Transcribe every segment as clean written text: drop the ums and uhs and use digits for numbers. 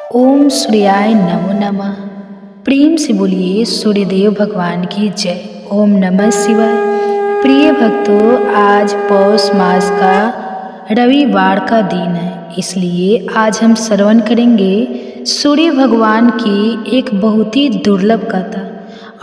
ओम सूर्याय नमो नमः। प्रेम से बोलिए सूर्यदेव भगवान की जय। ओम नमः शिवाय। प्रिय भक्तों, आज पौष मास का रविवार का दिन है, इसलिए आज हम श्रवण करेंगे सूर्य भगवान की एक बहुत ही दुर्लभ कथा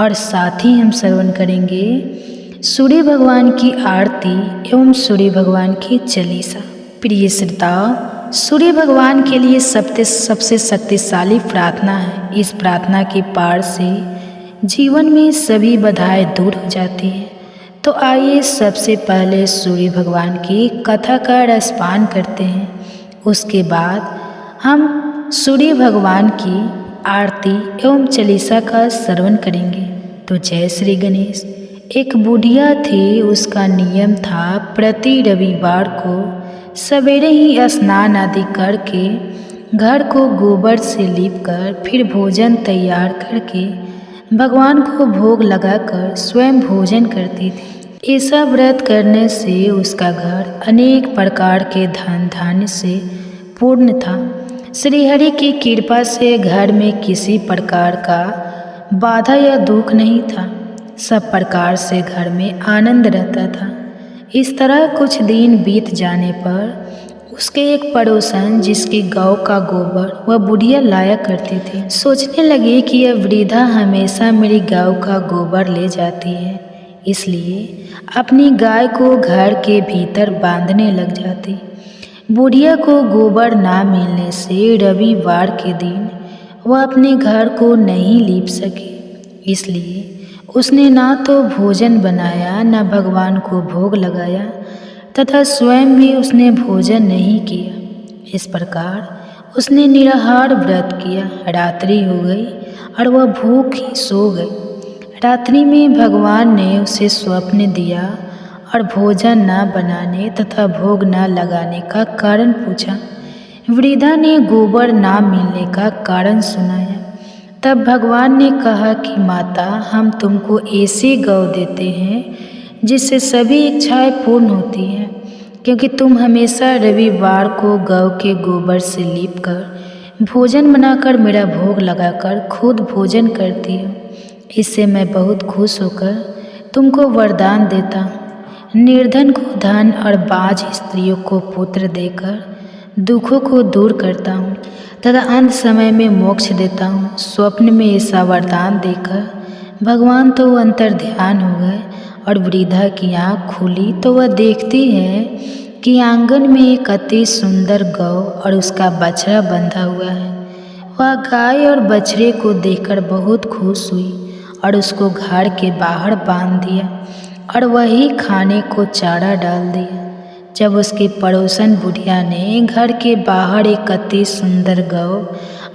और साथ ही हम श्रवण करेंगे सूर्य भगवान की आरती एवं सूर्य भगवान की चालीसा। प्रिय श्रोताओ, सूर्य भगवान के लिए सबसे शक्तिशाली प्रार्थना है। इस प्रार्थना के पार से जीवन में सभी बाधाएं दूर हो जाती हैं। तो आइए सबसे पहले सूर्य भगवान की कथा का रसपान करते हैं। उसके बाद हम सूर्य भगवान की आरती एवं चालीसा का श्रवण करेंगे। तो जय श्री गणेश। एक बुढ़िया थी, उसका नियम था प्रति रविवार को सवेरे ही स्नान आदि करके घर को गोबर से लीपकर फिर भोजन तैयार करके भगवान को भोग लगाकर स्वयं भोजन करती थी। ऐसा व्रत करने से उसका घर अनेक प्रकार के धन धान्य से पूर्ण था। श्रीहरि की कृपा से घर में किसी प्रकार का बाधा या दुख नहीं था। सब प्रकार से घर में आनंद रहता था। इस तरह कुछ दिन बीत जाने पर उसके एक पड़ोसन, जिसकी गौ का गोबर वह बुढ़िया लाया करती थी, सोचने लगे कि यह वृद्धा हमेशा मेरी गौ का गोबर ले जाती है, इसलिए अपनी गाय को घर के भीतर बांधने लग जाती। बुढ़िया को गोबर ना मिलने से रविवार के दिन वह अपने घर को नहीं लीप सकी, इसलिए उसने ना तो भोजन बनाया, न भगवान को भोग लगाया तथा स्वयं भी उसने भोजन नहीं किया। इस प्रकार उसने निराहार व्रत किया। रात्रि हो गई और वह भूख ही सो गई। रात्रि में भगवान ने उसे स्वप्न दिया और भोजन न बनाने तथा भोग न लगाने का कारण पूछा। वृद्धा ने गोबर ना मिलने का कारण सुनाया। तब भगवान ने कहा कि माता, हम तुमको ऐसी गौ देते हैं जिससे सभी इच्छाएं पूर्ण होती हैं, क्योंकि तुम हमेशा रविवार को गौ के गोबर से लीपकर भोजन बनाकर मेरा भोग लगाकर खुद भोजन करती हो। इससे मैं बहुत खुश होकर तुमको वरदान देता हूँ। निर्धन को धन और बाझ स्त्रियों को पुत्र देकर दुखों को दूर करता हूँ तथा अंत समय में मोक्ष देता हूँ। स्वप्न में ऐसा वरदान देकर भगवान तो अंतर ध्यान हो गए और वृद्धा की आँख खुली तो वह देखती है कि आंगन में एक अति सुंदर गौ और उसका बछड़ा बंधा हुआ है। वह गाय और बछड़े को देखकर बहुत खुश हुई और उसको घर के बाहर बांध दिया और वही खाने को चारा डाल दिया। जब उसके पड़ोसन बुढ़िया ने घर के बाहर एक अति सुंदर गौ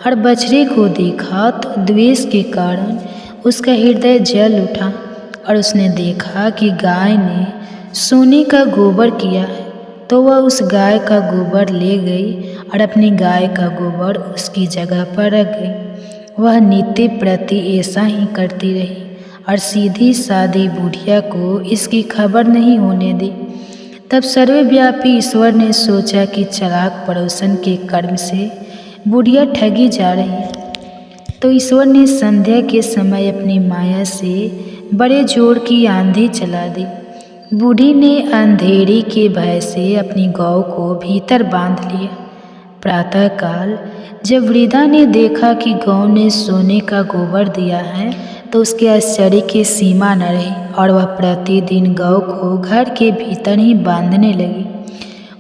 और बछड़े को देखा तो द्वेष के कारण उसका हृदय जल उठा और उसने देखा कि गाय ने सोने का गोबर किया है, तो वह उस गाय का गोबर ले गई और अपनी गाय का गोबर उसकी जगह पर रख गई। वह नित्य प्रति ऐसा ही करती रही और सीधी सादी बुढ़िया को इसकी खबर नहीं होने दी। तब सर्वव्यापी ईश्वर ने सोचा कि चालाक पड़ोसन के कर्म से बुढ़िया ठगी जा रही है, तो ईश्वर ने संध्या के समय अपनी माया से बड़े जोर की आंधी चला दी। बूढ़ी ने अंधेरी के भय से अपनी गौ को भीतर बांध लिया। प्रातःकाल जब वृद्धा ने देखा कि गौ ने सोने का गोबर दिया है, तो उसके आश्चर्य की सीमा न रही और वह प्रतिदिन गौ को घर के भीतर ही बांधने लगी।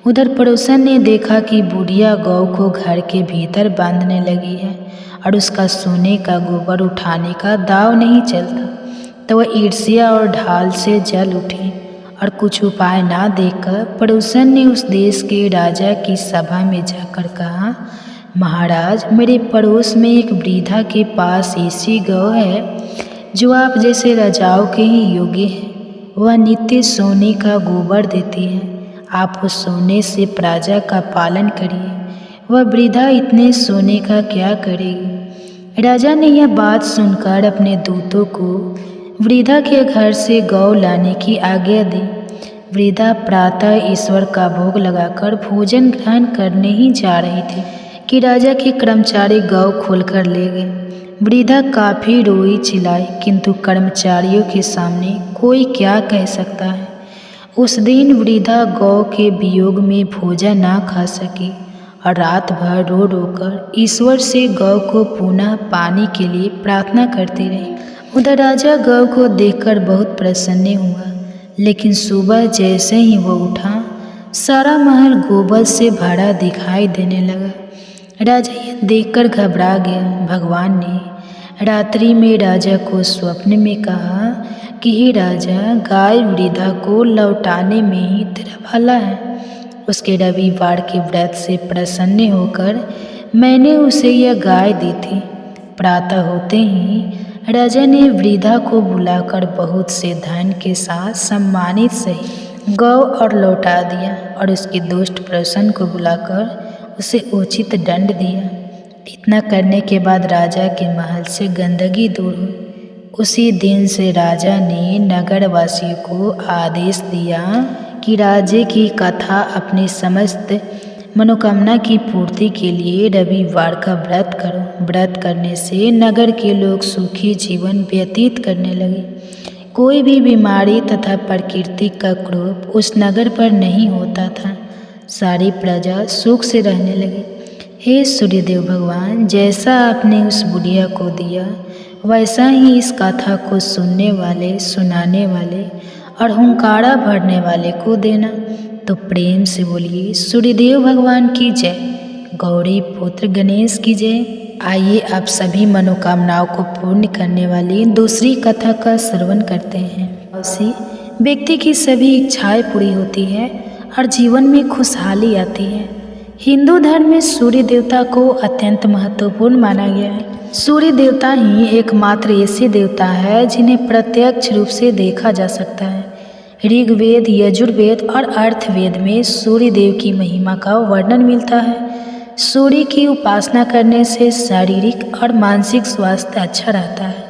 उधर पड़ोसन ने देखा कि बुढ़िया गौ को घर के भीतर बांधने लगी है और उसका सोने का गोबर उठाने का दाव नहीं चलता, तो वह ईर्ष्या और ढाल से जल उठी और कुछ उपाय ना देखकर पड़ोसन ने उस देश के राजा की सभा में जाकर कहा, महाराज, मेरे पड़ोस में एक वृद्धा के पास ऐसी गौ है जो आप जैसे राजाओं के ही योग्य है। वह नित्य सोने का गोबर देती है। आप उस सोने से प्रजा का पालन करिए। वह वृद्धा इतने सोने का क्या करेगी? राजा ने यह बात सुनकर अपने दूतों को वृद्धा के घर से गौ लाने की आज्ञा दी। वृद्धा प्रातः ईश्वर का भोग लगाकर भोजन ग्रहण करने ही जा रही थी कि राजा के कर्मचारी गौ खोलकर ले गए। वृद्धा काफ़ी रोई चिल्लाई, किंतु कर्मचारियों के सामने कोई क्या कह सकता है। उस दिन वृद्धा गौ के वियोग में भोजन ना खा सकी और रात भर रो रो कर ईश्वर से गौ को पुनः पाने के लिए प्रार्थना करती रही। उधर राजा गौ को देखकर बहुत प्रसन्न हुआ, लेकिन सुबह जैसे ही वो उठा, सारा महल गोबर से भरा दिखाई देने लगा। राजा यह देखकर घबरा गया। भगवान ने रात्रि में राजा को स्वप्न में कहा कि हे राजा, गाय वृद्धा को लौटाने में ही तेरा भला है। उसके रविवार के व्रत से प्रसन्न होकर मैंने उसे यह गाय दी थी। प्रातः होते ही राजा ने वृद्धा को बुलाकर बहुत से धन के साथ सम्मानित सही गौ और लौटा दिया और उसके दुष्ट प्रसन्न को बुलाकर उसे उचित दंड दिया। इतना करने के बाद राजा के महल से गंदगी दूर हुई। उसी दिन से राजा ने नगरवासियों को आदेश दिया कि राज्य की कथा अपनी समस्त मनोकामना की पूर्ति के लिए रविवार का व्रत करो। व्रत करने से नगर के लोग सुखी जीवन व्यतीत करने लगे। कोई भी बीमारी तथा प्रकृति का क्रोध उस नगर पर नहीं होता था। सारी प्रजा सुख से रहने लगी। हे सूर्यदेव भगवान, जैसा आपने उस बुढ़िया को दिया, वैसा ही इस कथा को सुनने वाले, सुनाने वाले और हुंकारा भरने वाले को देना। तो प्रेम से बोलिए सूर्यदेव भगवान की जय, गौरी पुत्र गणेश की जय। आइए आप सभी मनोकामनाओं को पूर्ण करने वाली दूसरी कथा का श्रवण करते हैं। उसी व्यक्ति की सभी इच्छाएं पूरी होती है और जीवन में खुशहाली आती है। हिंदू धर्म में सूर्य देवता को अत्यंत महत्वपूर्ण माना गया है। सूर्य देवता ही एकमात्र ऐसे देवता है जिन्हें प्रत्यक्ष रूप से देखा जा सकता है। ऋग्वेद, यजुर्वेद और अर्थवेद में सूर्य देव की महिमा का वर्णन मिलता है। सूर्य की उपासना करने से शारीरिक और मानसिक स्वास्थ्य अच्छा रहता है।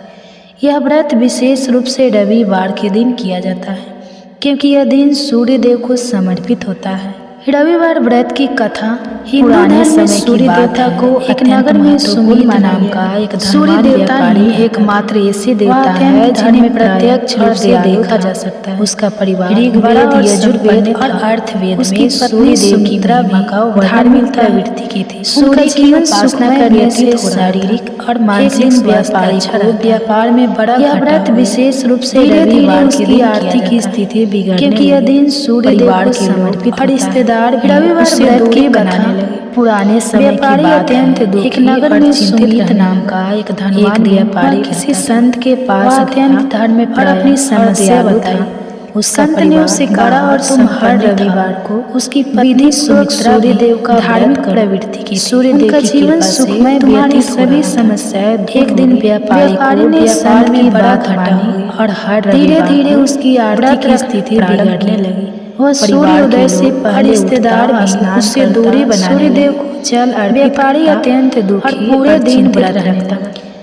यह व्रत विशेष रूप से रविवार के दिन किया जाता है, क्योंकि यह दिन सूर्य देव को समर्पित होता है। रविवार व्रत की कथा हिंदू धर्म में सूर्य देवता को एक नगर में सुमित नाम का एक सूर्य देवता ही एकमात्र ऐसे देवता है जिन्हें प्रत्यक्ष रूप से देखा जा सकता है। उसका परिवार ऋग्वेद, यजुर्वेद और अर्थवेद में सूर्य देव की महिमा का धार्मिक प्रवृत्ति की थी। सूर्य की उपासना करने से शारीरिक और मानसिक व्यापार में बड़ा व्रत विशेष रूप से रविवार के दिन आर्थिक स्थिति बिगड़ने, क्योंकि यह दिन सूर्य देव को समर्पित और रिश्तेदार रविवार व्रत की बनाने लगे। पुराने समय की बात है, एक नगर में सुमित नाम का एक धनवान व्यापारी किसी संत के पास अत्यंत धर्म में और अपनी समस्या बताई। उस संत ने उसे कहा और तुम हर रविवार को उसकी विधि सूर्य देव का धार्मिक प्रवृत्ति की सूर्य देव की जीवन सुखमय, तुम्हारी सभी समस्याएं एक दिन व्यापारी ने व्यापार में बात मानी और हर धीरे धीरे उसकी आर्थिक स्थिति बिगड़ने लगी। वह सूर्योदय से पहले रिश्तेदार उससे दूरी बना सूर्य देव को जल अर्पित। व्यापारी अत्यंत दुखी और पूरे दिन व्रत रखता।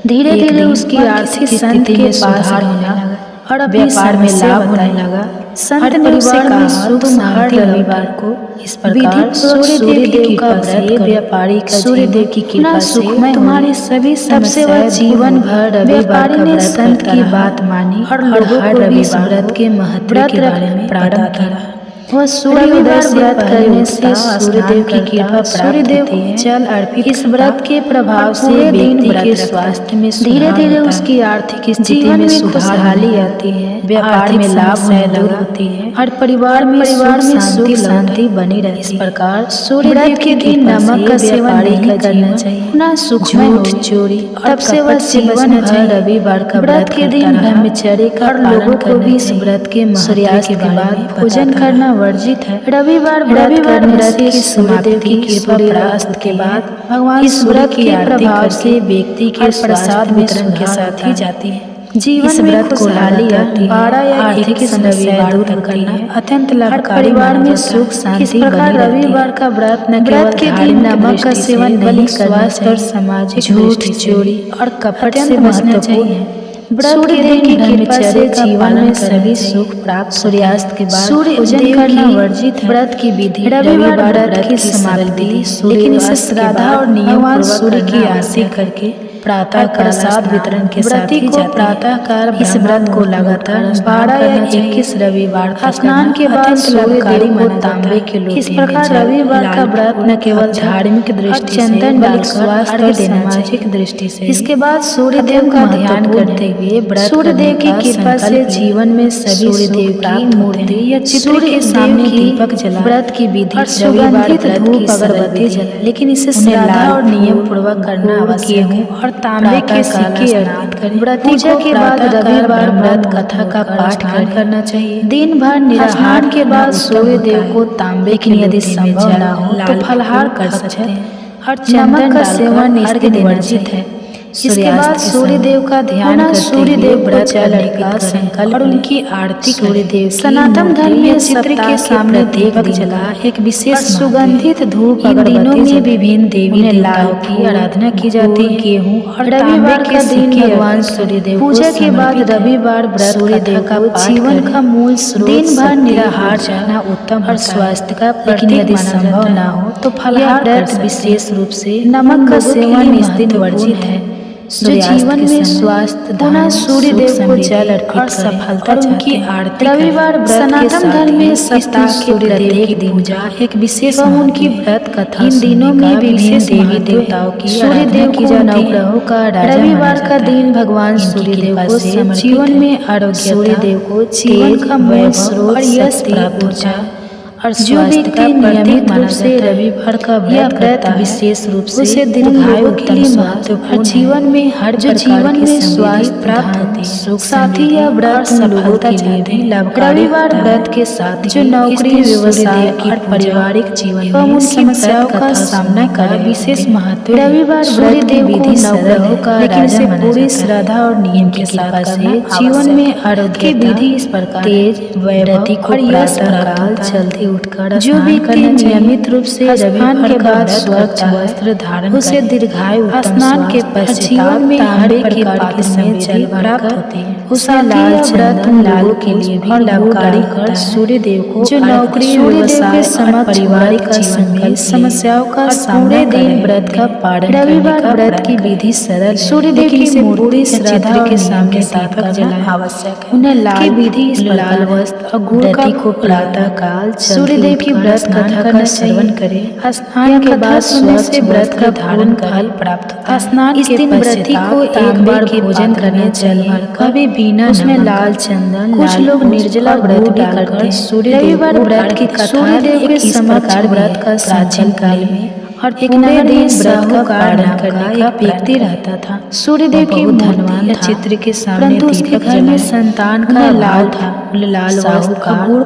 धीरे धीरे उसकी आर्थिक स्थिति में सुधार होने लगा और व्यापार में लाभ होने लगा। संत ने उसे कहा तुम हर रविवार को इस प्रकार सूर्य देव का व्रत व्यापारी का सूर्य देव की कृपा से तुम्हारी सभी समस्याएं जीवन भर। व्यापारी ने संत की बात मानी और लोगों को इस व्रत के महत्व के बारे में प्रण किया। वह सूर्योदय से व्रत करने से सूर्यदेव की कृपा सूर्यदेव को जल अर्पित। इस व्रत के प्रभाव से व्यक्ति के स्वास्थ्य में धीरे धीरे उसकी आर्थिक स्थिति में सुधार आती है, व्यापार में लाभ दूर होती है और परिवार में सुख शांति बनी रहती है। इस प्रकार सूर्यदेव के दिन नमक का सेवन नहीं करना चाहिए, न झूठ चोरी तब से वह जीवन रविवार का व्रत के दिन ब्रह्मचर्य का लोगों को भी इस व्रत के सूर्यास्त के बाद भोजन करना वर्जित है। रविवार व्रत करने से सूर्यदेव की कृपा प्राप्त के बाद भगवान इस व्रत के प्रभाव से व्यक्ति के प्रसाद वितरण के साथ ही जाती है। जीवन में खुशहाली आती है, आर्थिक समस्याएं दूर करना अत्यंत लाभकारी। परिवार में सुख शांति बनी। रविवार का व्रत न केवल के दिन नमक का सेवन नहीं करना चाहिए, सामाजिक झूठ चोरी और कपट से बचना चाहिए। सूर्यदेव की कृपा से जीवन में सभी सुख प्राप्त। सूर्यास्त के बाद भोजन करना वर्जित है। व्रत की विधि रविवार व्रत की समाप्ति, लेकिन इसे श्रद्धा और नियम पूर्वक सूर्य की आरती करके प्रातः प्रसाद वितरण के साथ ही प्रातः काल इस व्रत को लगातार 12 या 21 रविवार स्नान के बाद सूर्यदेव को तांबे के लोटे इस प्रकार रविवार का व्रत न केवल धार्मिक दृष्टि चंदन डालकर सामाजिक दृष्टि से। इसके बाद सूर्यदेव का ध्यान करते हुए सूर्यदेव की कृपा से जीवन में सभी सूर्यदेव की मूर्ति या चित्र के सामने दीपक जला व्रत की विधि सुगंधित धूप अगरबत्ती जला, लेकिन इसे श्रद्धा और नियम पूर्वक करना आवश्यक है और तांबे के सिक्के अर्पित करें। पूजा के बाद रविवार व्रत कथा का पाठ करना चाहिए। दिन भर निराहार के बाद सूर्यदेव को तांबे की यदि संभव न हो तो फलाहार कर सकते हैं और चंदन का सेवन इस दिन वर्जित है। इसके बाद सूर्यदेव का ध्यान करते सूर्यदेव व्रत करने का संकल्प और उनकी आरती सूर्यदेव सनातन धर्म में चित्र के सामने दीपक जला एक विशेष सुगंधित धूप। इन दिनों में विभिन्न देवी देवताओं की आराधना की जाती है। गेहूं और रविवार का दिन भगवान सूर्यदेव पूजा के बाद रविवार व्रत सूर्यदेव का जीवन का मूल स्रोत। दिन भर निराहार रहना उत्तम और स्वास्थ्य का, लेकिन यदि संभव न हो तो फलाहार व्रत विशेष रूप से नमक का सेवन इस दिन वर्जित है। जो जीवन में स्वास्थ्य पुनः सूर्यदेव को जल अर्पित और सफलता उनकी आरती। रविवार सनातन धर्म में सप्ताह के सूर्यदेव की पूजा एक विशेष उनकी व्रत कथा। इन दिनों में विभिन्न देवी देवताओं की सूर्यदेव की नवग्रहों का रविवार का दिन भगवान सूर्यदेव को जीवन में आरोग्य, सूर्यदेव को जीवन का मूल स्रोत और यश प्राप्त होता है। और जो व्यक्ति नियमित रूप से रविवार का व्रत विशेष रूप से उसे दीर्घायु के लिए महत्वपूर्ण जीवन में हर जो जीवन में स्वास्थ्य प्राप्त होते हैं। साथ ही यह व्रत सफलता के लिए भी लाभकारी। रविवार व्रत के साथ जो नौकरी, व्यवसाय और पारिवारिक जीवन में समस्याओं का सामना कर विशेष महत्व। रविवार सूर्यदेव विधि नवग्रहों का, लेकिन इसे पूरी श्रद्धा और नियम के साथ से जीवन में आरोग्य विधि इस प्रकार तेज वैभव और यश प्राप्त जल्दी उठकर जो व्यक्ति नियमित रूप से स्नान के बाद स्वच्छ वस्त्र धारण उसे दीर्घायु स्नान के पश्चात जीवन में हर प्रकार के समय जल प्राप्त होते हैं। उसे लाल चंदन लाल के लिए भी लाभकारी कर सूर्यदेव को जो नौकरी, व्यवसाय और पारिवारिक जीवन में समस्याओं का पूरे दिन व्रत का पालन। रविवार व्रत की विधि सरल, सूर्यदेव की मूर्ति श्रद्धा के सामने दीपक जलाना आवश्यक है। उन्हें लाल विधि लाल वस्त्र और गुड़ को प्रातः काल सूर्यदेव की व्रत कथा का श्रवण करें। स्नान के बाद सोने से व्रत का धारण फल प्राप्त होता है। स्नान के व्रती को एक बार भोजन करने चाहिए, कभी बिना उसमें लाल चंदन। कुछ लोग निर्जला व्रत भी करते हैं। रविवार व्रत की कथा सूर्यदेव के समक्ष व्रत का प्राचीन काल में और एक नगर दिन व्रत का पालन करने का व्यक्ति रहता था। सूर्यदेव की धनवान चित्र के सामने, परंतु उसके घर में संतान का लाल था। लाल वस्त्र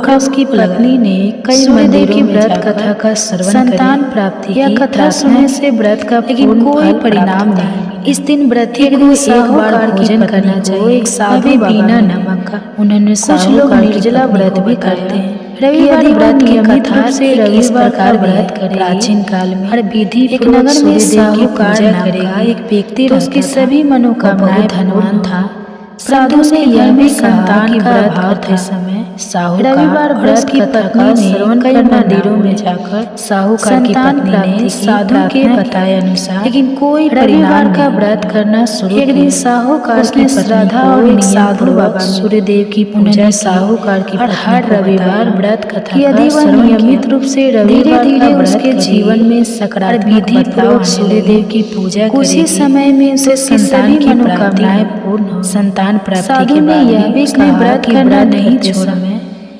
का उसकी पत्नी ने कई मंदिरों की व्रत कथा का श्रवण संतान प्राप्ति की कथा सुनने से व्रत का लेकिन कोई परिणाम नहीं। इस दिन व्रती को एक बार भोजन करना चाहिए, एक साधु बिना नमक का। उन्होंने कुछ लोग निर्जला व्रत भी करते हैं। रविवार व्रत की कथा से रविवार का व्रत करे। प्राचीन काल में हर विधि एक नगर में साहूकार करेगा एक व्यक्ति, उसकी सभी मनोकामनाएं धनवान था। साधु ने यह भी संतान का भाव थे समय साहूकार रविवार व्रत की पत्नी ने कई मंदिरों में जाकर साहूकार की पत्नी ने साधु के बताए अनुसार लेकिन कोई रविवार का व्रत करना शुरू। एक दिन साहूकार की श्रद्धा और एक साधु बाबा सूर्यदेव की पूजा साहूकार की और हर रविवार व्रत कथा यदि वह नियमित रूप से धीरे धीरे उसके जीवन में सकारात्मक बदलाव सूर्यदेव की पूजा उसी समय में उसे संतान की मनोकामनाएं पूर्ण संतान प्राप्ति के बाद यह भी व्रत करना नहीं छोड़ा।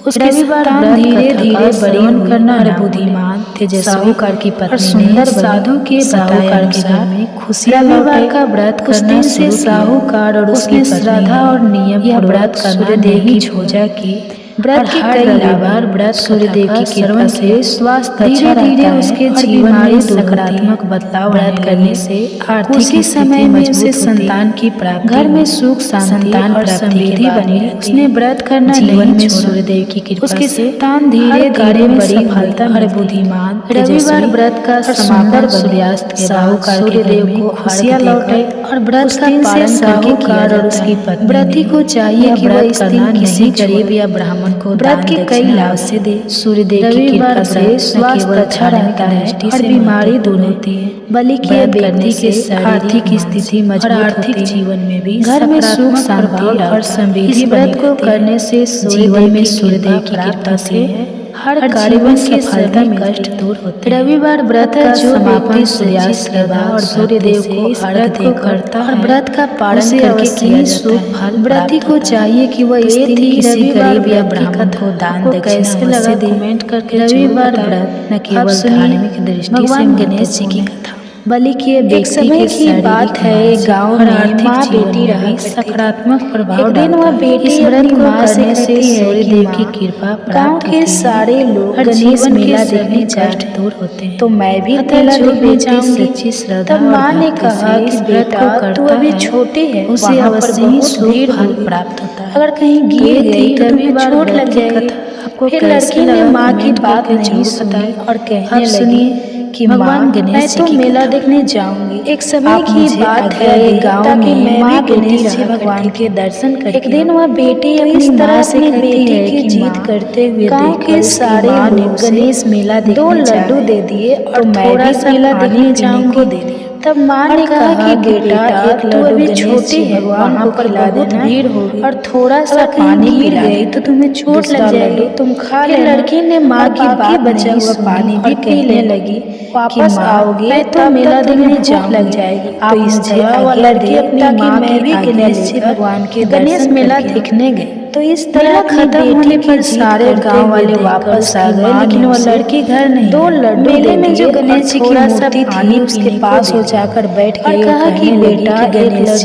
उसके संतान धीरे धीरे बड़ी करना और बुद्धिमान तेजस्वी साहूकार की पत्नी सुंदर साधु के साहूकार के घर में खुशी। रविवार का व्रत करने से साहूकार और उसकी श्रद्धा और नियम यह व्रत सूर्यदेव की पूजा की व्रत के कई रविवार व्रत सूर्यदेव की कृपा से स्वास्थ्य अच्छा रहता है, उसके जीवन में सकारात्मक बदलाव व्रत करने से आर्थिक समय में उसे संतान की प्राप्ति, घर में सुख शांति और समृद्धि बनी। उसने व्रत करना जीवन में सूर्यदेव की कृपा उसके संतान धीरे धीरे बड़ी सफलता और बुद्धिमान। रविवार व्रत का समापन सूर्यास्त के बाद सूर्यदेव को खुशियां लौटे और व्रत का पालन करके किया जाता है। व्रती को चाहिए कि वह इस दिन किसी गरीब या ब्राह्मण को व्रत के कई लाभ से दे। सूर्यदेव की कृपा से स्वास्थ्य अच्छा रहता है और बीमारी दूर होती है। बलि के व्यक्ति के आर्थिक स्थिति मजबूत और आर्थिक जीवन में भी घर में सुख शांति और समृद्धि व्रत को करने से जीवन में सूर्यदेव की कृपा से हर कार्य में सफलता में कष्ट दूर होते हैं। रविवार व्रत का समापन सूर्यास्त के बाद और सूर्यदेव को इस व्रत को करता है और व्रत का पालन करके किया जाता है। व्रती को चाहिए कि वह इस दिन किसी गरीब या ब्राह्मण को दान दक्षिणा लगा कमेंट करके रविवार व्रत न केवल धार्मिक दृष्टि से गणेश जी की कथा बलि के व्यक्ति की बात है। गांव में माँ बेटी रही सकारात्मक प्रभाव। एक दिन वह बेटी इस व्रत को करने से सूर्यदेव की कृपा गांव के सारे लोग गणेश मेला देखने कष्ट दूर होते हैं। तो मैं भी मेला देखने जाऊंगी। सच्ची श्रद्धा। तब माँ ने कहा कि बेटा तू अभी छोटे है, उसे अवश्य ही शुभ फल प्राप्त होता है। अगर कहीं गिर गई तो भी चोट लग जाएगी। फिर लड़की ने माँ की बात नहीं सुनी और कहने लगी कि भगवान गणेश जी मेला देखने जाऊंगी। एक समय की बात है, गांव में मैं भी गणेश जी भगवान के दर्शन करके एक दिन वह बेटी इस तरह से बेटी की जीत करते हुए गांव के सारे लोग गणेश मेला देखने 2 लड्डू दे दिए और थोड़ा सा मेला देखने जाऊंगी दे दिया। तब माँ ने कहा कि बेटा एक लड्डू भी छोटी है, वहाँ पर बहुत भीड़ होगी और थोड़ा सा पानी गिर गई तो तुम्हें चोट लग जाएगी, तुम खा ले। लड़की ने माँ की बात बचा हुआ पानी भी पीने लगी। वापस आओगे तो मेला देखने जाम लग जाएगी। तो इस जगह लड़की अपनी माँ मैं भी गणेश जी भगवान के गणेश मेला देखने गए। तो इस तरह खत्म होने पर सारे गांव वाले वापस आ गए, लेकिन वह लड़की घर नहीं। 2 लड्डू मेले में जो गणेश जी की मूर्ति थी उसके पास हो जाकर बैठ गई और कहा कि बेटा गणेश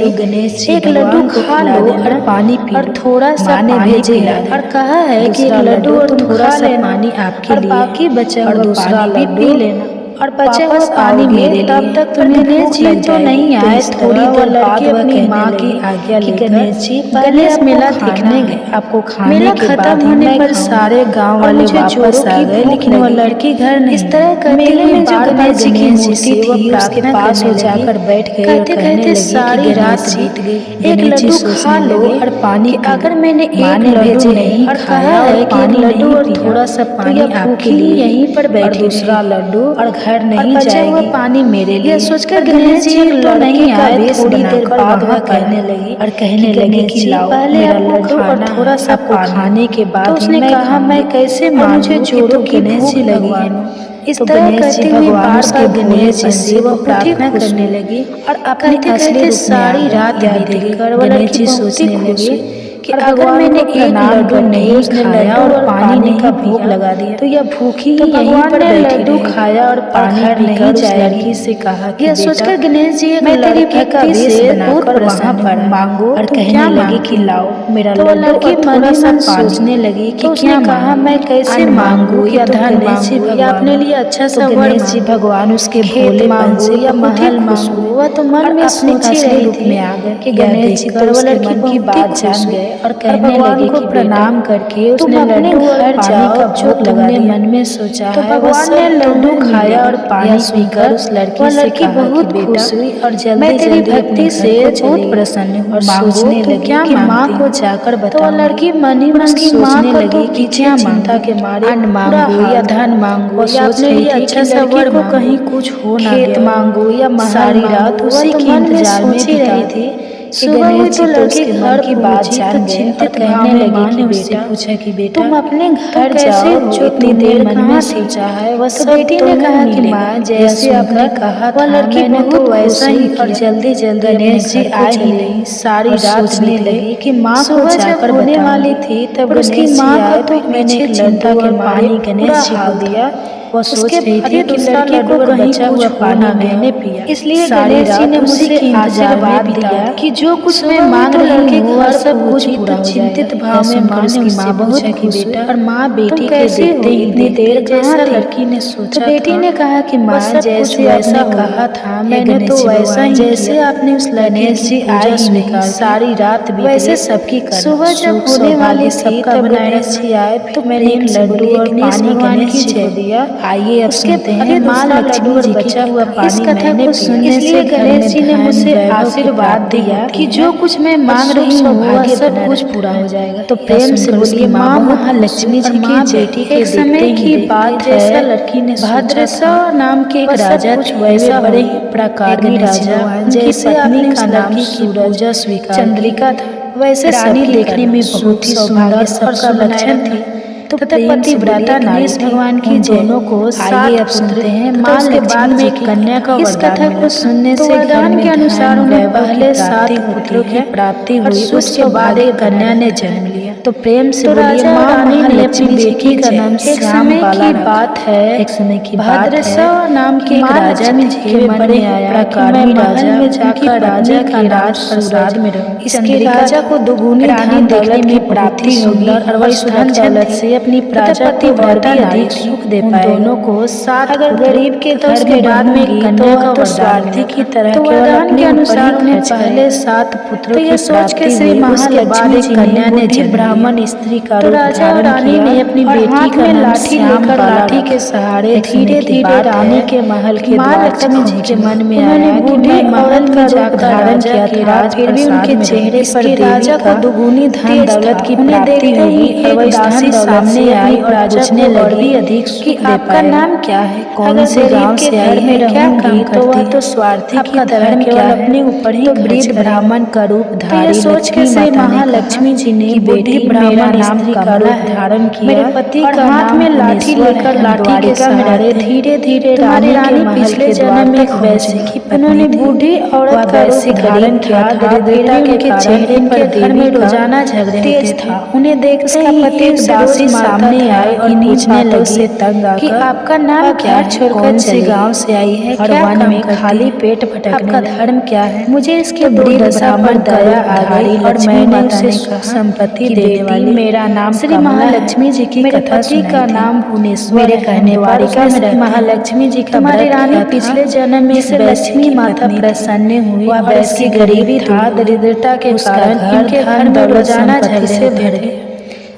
जी एक लड्डू खा लो और पानी पी और थोड़ा सा पानी पिला और कहा है कि लड्डू और थोड़ा सा पानी आपके लिए, बाकी बचा हुआ दूसरा लड्डू पी लेना और बचे हुए पानी मेरे लिए। तब तक गणेश जी तो नहीं आए। थोड़ी देर बाद अपनी माँ की आज्ञा लेकर गणेश जी गणेश मेला देखने गए। आपको खाने के खत्म होने पर सारे गांव वाले वापस आ गए, लेकिन वह लड़की घर नहीं। इस तरह मेले में जो गणेश जी की मूर्ति थी उसके पास हो जाकर बैठ गए। कहते कहते सारी रात बीत गई। एक लड्डू खा लो और पानी, अगर मैंने एक लड्डू नहीं और कहा है कि लड्डू और थोड़ा सा पानी आपके लिए यहीं पर बैठ, दूसरा लड्डू और घर नहीं जाएगी, पानी मेरे लिए। सोचकर गणेश जी तो नहीं आए। थोड़ी देर बाद वह कहने लगी कि लाओ मेरा लड्डू और थोड़ा सा खाने के बाद उसने कहा मैं कैसे मुझे जोड़ो गणेश जी लगी। इस तरह करते हुए बार-बार गणेश जी से वह प्रार्थना करने लगी और अपने कहते सारी रात देखकर गणेश जी सोचने लगे कि अगर मैंने एक लड्डू नहीं खाया और पानी नहीं भूख लगा दिया तो यह भूखी ही यहीं पर लड्डू खाया और पानी नहीं जाएगी। लड़की से कहा कि यह सोचकर गणेश जी मैं तेरी भक्ति से बहुत प्रसन्न पर मांगो और कहने लगी कि लाओ मेरा लड्डू। लड़की मन सोचने लगी कि क्या कहा मैं कैसे मांगू या धन मांगू या अपने लिए अच्छा सा गणेश जी भगवान उसके भोले मांगू या महल मांगू। वह तो मन में सोच रही रूप में आ गए कि गणेश जी पर मन की बात जान गए और कहने लगे कि प्रणाम करके उसने अपने घर जाओ जो तुमने मन में सोचा है। भगवान ने लड्डू खाया और पानी पीकर उस लड़की से बहुत खुश हुई और जल्दी तेरी भक्ति से बहुत प्रसन्न हूँ और सोचने लगी कि माँ को जाकर बताओ। लड़की मन ही मन सोचने लगी कि क्या चिंता के मारे अन्न मांगू या धन मांगू या अपने लिए अच्छा सा वर को कहीं कुछ हो ना, खेत मांगू या सारी रात उसी के इंतजार में रही थी। सुबह हुई तो लड़की घर की बात जान गए और कहने लगी कि बेटा पूछा कि बेटा तुम अपने घर जाओ जो इतनी देर मन में सोचा है। वह सब बेटी ने कहा कि माँ जैसे आपने कहा वह लड़की तो वैसा ही और जल्दी जल्दी गणेश जी आए ही नहीं। सारी रात सोचने लगी कि माँ को जाकर होने वाली थी तब उसकी माँ को तो मैंने चिंता के पानी गणेश जी को दिया वो सोच रही थी कि लड़के को बचा हुआ पानी मैंने पिया, इसलिए गणेश जी ने मुझे आशीर्वाद दिया कि जो कुछ मैं मांग रही हूँ वह सब कुछ पूरा हो जाएगा। चिंतित भाव में माँ ने उससे बहुत खुश हुई और माँ बेटी के देखते ही इतनी देर जैसा लड़की ने सोचा। बेटी ने कहा कि माँ जैसे ऐसा कहा था मैंने तो वैसा ही जैसे आपने उस गणेश जी आए स्वीकार सारी रात भी वैसे सबकी सुबह जब होने वाली थी तब गणेश जी आए तो मैंने एक लड्डू और पानी गणेश जी को दिया। आइए अब सुनते हैं माँ लक्ष्मी जी बचा हुआ पानी। इस कथा को सुनने से गणेश जी ने मुझे आशीर्वाद दिया कि जो कुछ मैं मांग रही हूँ वह सब कुछ पूरा हो जाएगा। तो प्रेम से बोलिए माँ महालक्ष्मी जी की बेटी के समय की बात है। लड़की ने भद्रसव नाम के एक राजा वैसा बड़े ही प्रकारनी राजा जैसे अपनी का नाम सूरजा स्वीकार चंद्रिका था वैसे रानी देखने में बहुत ही सुंदर सबका लक्षण थी। तो पतिव्रता नारी भगवान की दोनों को आइए अब सुनते हैं माँ के बाद में कन्या का इस कथा को सुनने से वरदान के अनुसार उन्हें पहले 7 पुत्रों की प्राप्ति हुई। उसके बाद एक कन्या ने जन्म लिया। तो प्रेम से बोलिए माँ महालक्ष्मी बेटी का नाम श्याम की बात है। एक समय की बात है नाम के एक राजा के मन में आया कि मैं महल में जाकर राजा का राज प्रसाद में रहूं। इसके राजा को दुगुनी धन दौलत की प्राप्ति होगी और वह धन दौलत से अपनी प्रजा को और भी अधिक सुख दे पाए। दोनों को साथ अगर गरीब के घर में बाद में कन्या का तो स्वार्थी की तरह तो वरदान के अनुसार उन्हें पहले 7 पुत्रों की प्राप्ति हुई। उसके बाद एक कन्या ने ब्राह्मण स्त्री का रूप धारण किया ने अपनी बेटी का लाठी लेकर लाठी के सहारे धीरे धीरे रानी के महल के माँ लक्ष्मी जी के मन में आया कि मैं महल का रूप धारण किया था फिर भी उनके चेहरे पर राजा को दुगुनी धन दौलत की प्राप्ति हुई। एक दासी सामने आई और पूछने लगी अधिक कि आपका नाम क्या है, कौन से गांव से आई है, क्या काम करती है। तो वह तो स्वार्थी की तरह केवल अपने ऊपर ही वृद्ध ब्राह्मण का रूप धारी सोच के से महालक्ष्मी जी ने बेटी ब्राह्मण नाम का रूप धारण किया। मेरे पति का हाथ में लाठी लेकर लाठी के सहारे धीरे धीरे रानी पिछले जन्म में वैसे की उन्होंने बूढ़ी औरत का रूप धारण किया था। दरिद्रता के चेहरे पर घर में रोजाना झगड़े तेज था। उन्हें देखते ही पति दासी सामने आए और पूछने लगे तंग कि आपका नाम क्या है, कौन से गांव से आई है, क्या वन में खाली पेट भटकने आपका धर्म क्या है। मुझे इसके बुरी दशा पर दया आ गई और मैंने उसे संपत्ति देने वाली मेरा नाम श्री महालक्ष्मी जी की कथा का नाम भुवनेश्वर मेरे कहने वाली का महालक्ष्मी जी का हमारी रानी पिछले जन्म में से लक्ष्मी माता प्रसन्न हुई। वह वैसी गरीबी था दरिद्रता के कारण इनके घर में रोजाना झगड़े से भरे।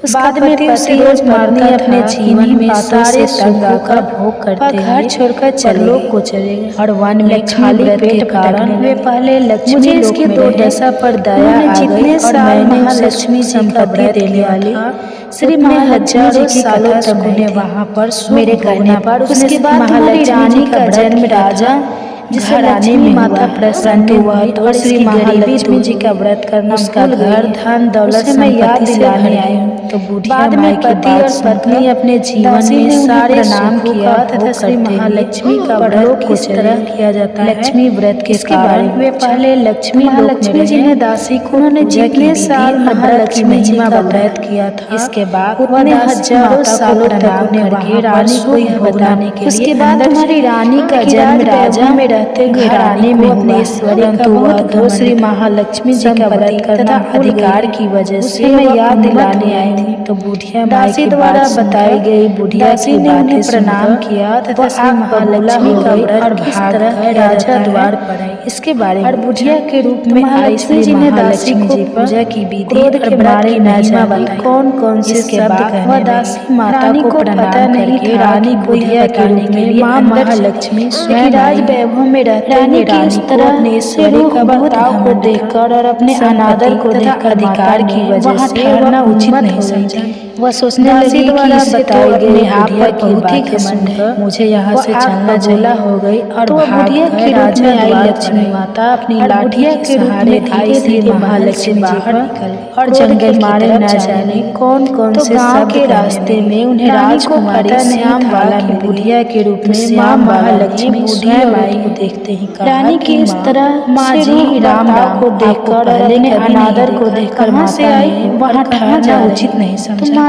बाद में पति रोज पत्नी अपने जीवन में सारे सुखों का भोग करते घर छोड़कर चलो को चले गए और वन में खाली पेट कारण वे पहले लक्ष्मी इसके दो दशा पर दया आ गई और मैंने महालक्ष्मी संपत्ति देने वाली श्री हजारों सालों तक उन्हें वहाँ पर मेरे कहने पर उसके बाद हमारी रानी का जन्म राजा जिसे रानी में माता प्रसन्न हुआ तो श्री महालक्ष्मी जी का व्रत करना उसका घर धन दौलत से मैं याद दिलाने आई हूँ। तो बाद में पति और पत्नी अपने जीवन में सारे नाम किया तथा श्री महालक्ष्मी का व्रत किस तरह किया जाता है लक्ष्मी व्रत के कारण वे पहले लक्ष्मी महालक्ष्मी जी ने दासी को उन्होंने जितने साल महालक्ष्मी जी का व्रत किया था इसके बाद उन्हें हजारों सालों तक उन्हें रानी को बताने के लिए उसके बाद हमारी रानी का जन्म राजा में घराने में भुवनेश्वरी का श्री महालक्ष्मी जी का व्रत तथा अधिकार की वजह से मैं याद दिलाने आई थी। तो बुढ़िया दासी द्वारा बताई गई बुढ़िया की बातें प्रणाम किया तथा श्री महालक्ष्मी का व्रत किस तरह राजा द्वार पर आई इसके बारे में बुढ़िया के रूप में आई श्री जी ने दासी को पूजा की विधि और व्रत की महिमा बताई कौन कौन से शब्द वह दासी माता को प्रणाम करके रानी बुढ़िया के रूप में माँ महालक्ष्मी राज वैभव में रानी की इस तरह नेश्वरी का बर्ताव को देखकर और अपने अनादर को देखकर अधिकार की वजह से ठहरना उचित नहीं समझा। वह सोचने लगी कि इससे बताई गई आप पर बहुत ही घमंड है मुझे यहाँ से चलना चला हो गई और बुढ़िया के राजा आई लक्ष्मी माता अपनी लाठी के सहारे धीरे धीरे महालक्ष्मी बाहर निकल और जंगल मारे न जाने कौन कौन से गांव के रास्ते में उन्हें राजकुमारी श्याम वाला बुढ़िया के रूप में माँ महालक्ष्मी बुढ़िया माई को देखते ही रानी की इस तरह माँ जी राम को देखकर और अपने अनादर को देखकर माँ से आई वहाँ ठहरना उचित नहीं समझा।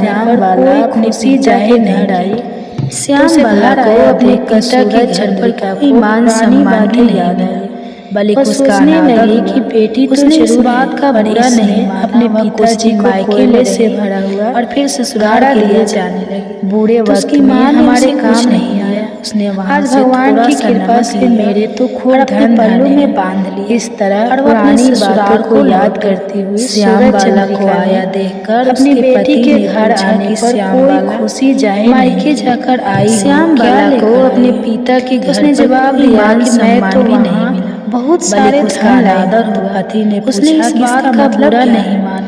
जाने पर कोई खुशी जाहिर नहीं आई। श्याम बाला को अपने पिता के घर पर कोई मान सम्मान भी याद आई, बल्कि सोचने लगी कि बेटी तो इस बात का बुरा नहीं अपने पिताजी मायके में से भरा हुआ और फिर ससुराल के लिए जाने लगी। बूढ़े वक्त में हमारे काम नहीं आया, उसने वहां से भगवान की कृपा से मेरे तो खूब धन पल्लू में बांध लिया। इस तरह पुरानी बातों को याद करती हुई श्याम बाला को आया देखकर अपनी बेटी के घर आने पर कोई खुशी जाहिर मायके जाकर आई। श्याम बाला को अपने पिता के घर उसने जवाब दिया कि मैं तो नहीं मिला, बहुत सारे धन लादा। पति ने उसने इस बात का बुरा नहीं माना,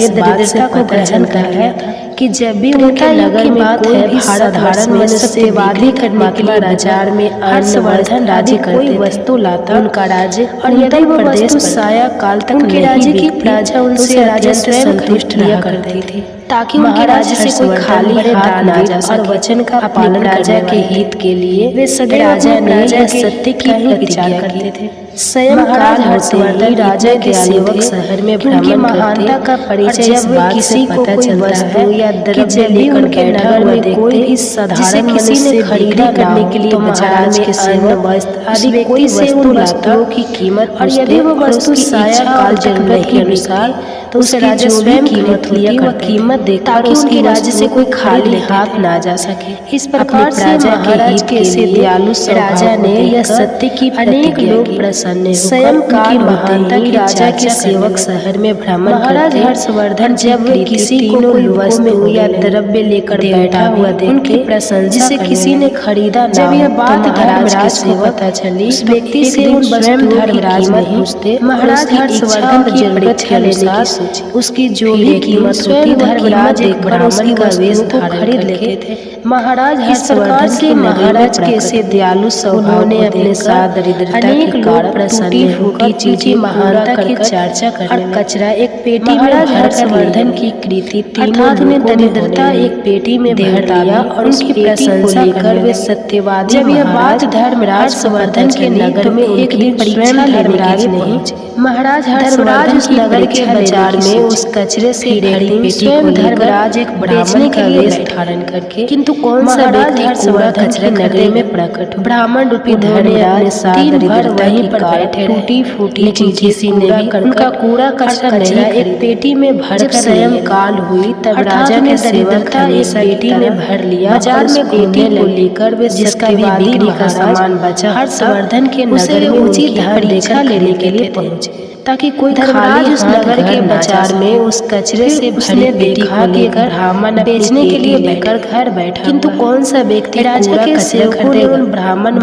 इस बात से को ग्रहण कर लिया था कि जब भी उनके नगर में कोई भी साधारण मनुष्य सत्यवादी करने के लिए बाजार में हर्षवर्धन राज्य कोई वस्तु लाता उनका राज्य और यदि वो वस्तु साया काल तक उनके राज्य की प्रजा उनसे राजा स्वयं संतुष्ट रहा करती थी, ताकि उनके राज्य से कोई खाली हाथ ना जा सके। और वचन का पालन राजा के हित के लिए वे सदैव राजा ने यह सत्य की विचार करते थे। स्वयं महाराज काल हर्षवर्धन राजा के सेवक शहर में भ्रमण महानता का परिचय जब किसी को कोई वस्तु या द्रव्य लेकर बैठा हुआ कोई भी साधारण किसी ने खरीदा करने के लिए महाराज के सेवक आदि कोई वस्तु वस्तुओं की कीमत और यदि वो वस्तु साया काल जरूरत के अनुसार तो उस राजा स्वयं कीमत लिया वह कीमत देकर उसकी राज्य से कोई खाली हाथ ना जा सके। इस प्रकार से महाराज के से दयालु राजा ने यह सत्य की अनेक लोग प्रसन्न स्वयं काल महानता की राजा के सेवक शहर में भ्रमण महाराज हर्षवर्धन जब किसी को वस्तु या द्रव्य लेकर बैठा हुआ उनकी प्रशंसा जिसे किसी ने खरीदा जब यह बात धर्मराज को पता चली उस व्यक्ति से उन स्वयं धर्मराज में पूछते महाराज हर्षवर्धन की जरूरत के अनुसार उसकी जो भी कीमत होती धर्मराज एक ब्राह्मण का वेश खरीद लेते थे। महाराज हर्षवर्धन के महाराज के से दयालु स्वभाव ने अपने साथ दरिद्रता के कारण प्रसन्न होकर चीजें महानता की चर्चा करने और कचरा एक पेटी में हर्षवर्धन की कृति अर्थात उन्हें दरिद्रता एक पेटी में भर लिया और उसकी प्रशंसा कर वे सत्यवादी जब यह बात धर्मराज हर्षवर्धन के नगर में एक दिन परीक्षा धर्मराज नहीं महाराज हर्षवर्धन उस नगर के बाजार में उस कचरे से भरी पेटी को धर्मराज एक ब्राह्मण का वेश धारण करके किंतु कौन सा व्यक्ति हर्षवर्धन कचरे नगर में प्रकट ब्राह्मण रूपी धर्मराज दिन भर वहीं पर बैठे टूटी फूटी चीजें ने उनका कूड़ा कचरा एक पेटी में भर स्वयं काल हुई तब राजा ने दरिद्रता एक पेटी में भर लिया बाजार में पेटी को लेकर वे जिसका भी बिक्री का सामान बचा हर्षवर्धन के नगर में उचित परीक्षा लेने के लिए पहुंचे ताकि कोई खाली उस नगर के बाजार में उस कचरे से भरी पेटी को लेकर ब्राह्मण बेचने के लिए लेकर घर बैठा किंतु कौन सा व्यक्ति राजा के सेवकों ने उन ब्राह्मण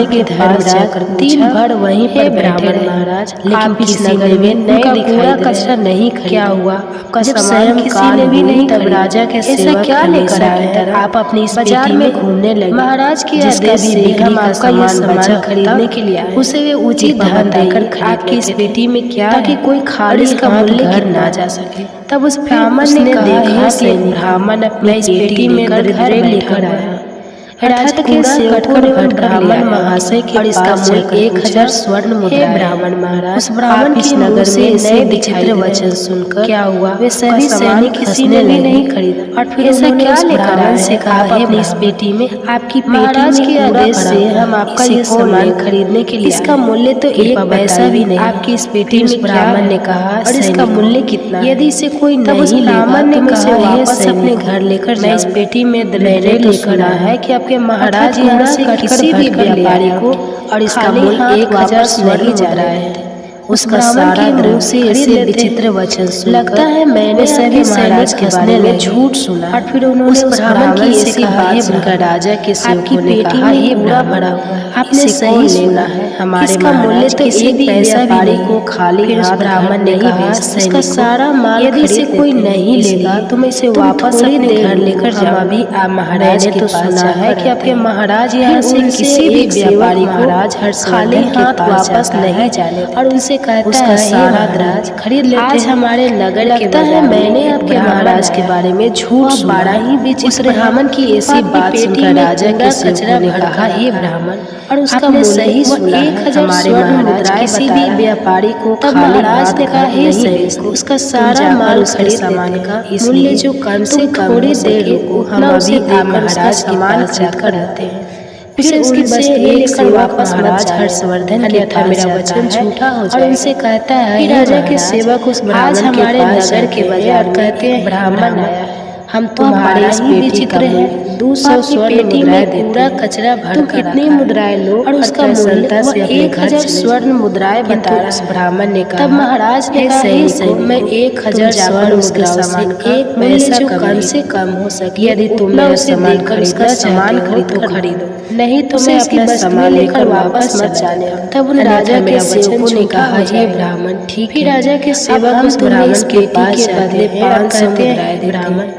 के धर्मराज दिन भर वहीं पर ब्राह्मण महाराज लेकिन इस नगर में नए कूड़ा कचरा नहीं क्या हुआ आपका सामान किसी ने भी नहीं तब राजा के सेवक क्या लेकर आए आप अपनी बाजार में घूमने लगे महाराज के आदेश से हम आपका यह सामान खरीदने के लिए आए उसे वे उचित दाम देकर आपकी इस पेटी में क्या ताकि कोई खाली इसका मूल्य घर ना जा सके। तब उस ब्राह्मण ने देखा कि ब्राह्मण अपनी इस पेटी में दरिद्र लेकर आया अर्थात के सेवकों ब्राह्मण महाशय के और इसका मूल्य 1000 स्वर्ण मुद्रा ब्राह्मण महाराज उस ब्राह्मण इस नगर से नए विचित्र वचन सुनकर क्या हुआ वे सभी सैनिक किसी ने भी नहीं खरीदा और फिर ऐसा क्या लेकर आए से कहा अपनी इस पेटी में आपकी महाराज के आदेश से हम आपका ये सामान खरीदने के लिए इसका मूल्य तो एक पैसा भी नहीं आपकी इस पेटी में ब्राह्मण ने कहा और इसका मूल्य कितना यदि इसे कोई नहीं ब्राह्मण ने कहा वापस अपने घर लेकर मैं इस पेटी में दलेरे लेकर आया है कि के महाराज यहाँ से किसी भी व्यापारी को और इसका मूल्य 1000 स्वर्ण जा रहा है उसका सारा दृश्य से ऐसे विचित्र वचन लगता है मैंने सभी महाराज के बारे में झूठ सुना और फिर उन्होंने उस ब्राह्मण की ऐसी बात उनका राजा के सेवकों ने कहा ये बुरा भरा हुआ आपने सही सुना है हमारे मूल्य तो एक पैसा भी को खाली हाथ ब्राह्मण ने कहा इसका सारा माल यदि इसे कोई नहीं लेगा तो मैं इसे वापस अपने घर लेकर जाऊँ अभी आप महाराज ने तो सुना है कि आपके महाराज यहाँ से किसी भी व्यापारी महाराज हर खाली हाथ वापस नहीं जाने और उनसे उसका सारा दराज खरीद लेते आज हमारे नगर लगता है मैंने आपके महाराज के बारे में झूठ बड़ा ही विचित्र ब्राह्मण की ऐसी बात सुनकर राजा के सेवकों ने कहा हे ब्राह्मण और उसका मूल्य सही सुना हमारे महाराज किसी भी व्यापारी को महाराज ने कहा हे सेवक उसका सारा माल खरीद सामान का मूल्य जो कम से कम थोड़ी देर रुको हम अभी महाराज के माल खरीद कर आते हैं फिर उसकी वस्तु लेकर वापस महाराज हर्षवर्धन के था मेरा वचन झूठा हो जाए और उनसे कहता है राजा के सेवक उस ब्राह्मण हमारे नगर के बाजार कहते हैं ब्राह्मण आया हम तुम्हारे इस पेटी का 200 स्वर्ण मुद्राएं देते कचरा भर कितनी मुद्राएं लो और उसका मूल्य से 1000 स्वर्ण मुद्राएं बता उस ब्राह्मण ने कहा तब महाराज ने सही मैं 1000 स्वर्ण मुद्राओं से एक पैसा कम से कम हो सके यदि तुम उसे देकर उसका सामान खरीदो नहीं तो मैं अपना सामान लेकर वापस मत जाने तब उन राजा के सेवकों ने कहा हे ब्राह्मण ठीक है राजा के सेवक उस ब्राह्मण के पास बदले 500 मुद्राएं ब्राह्मण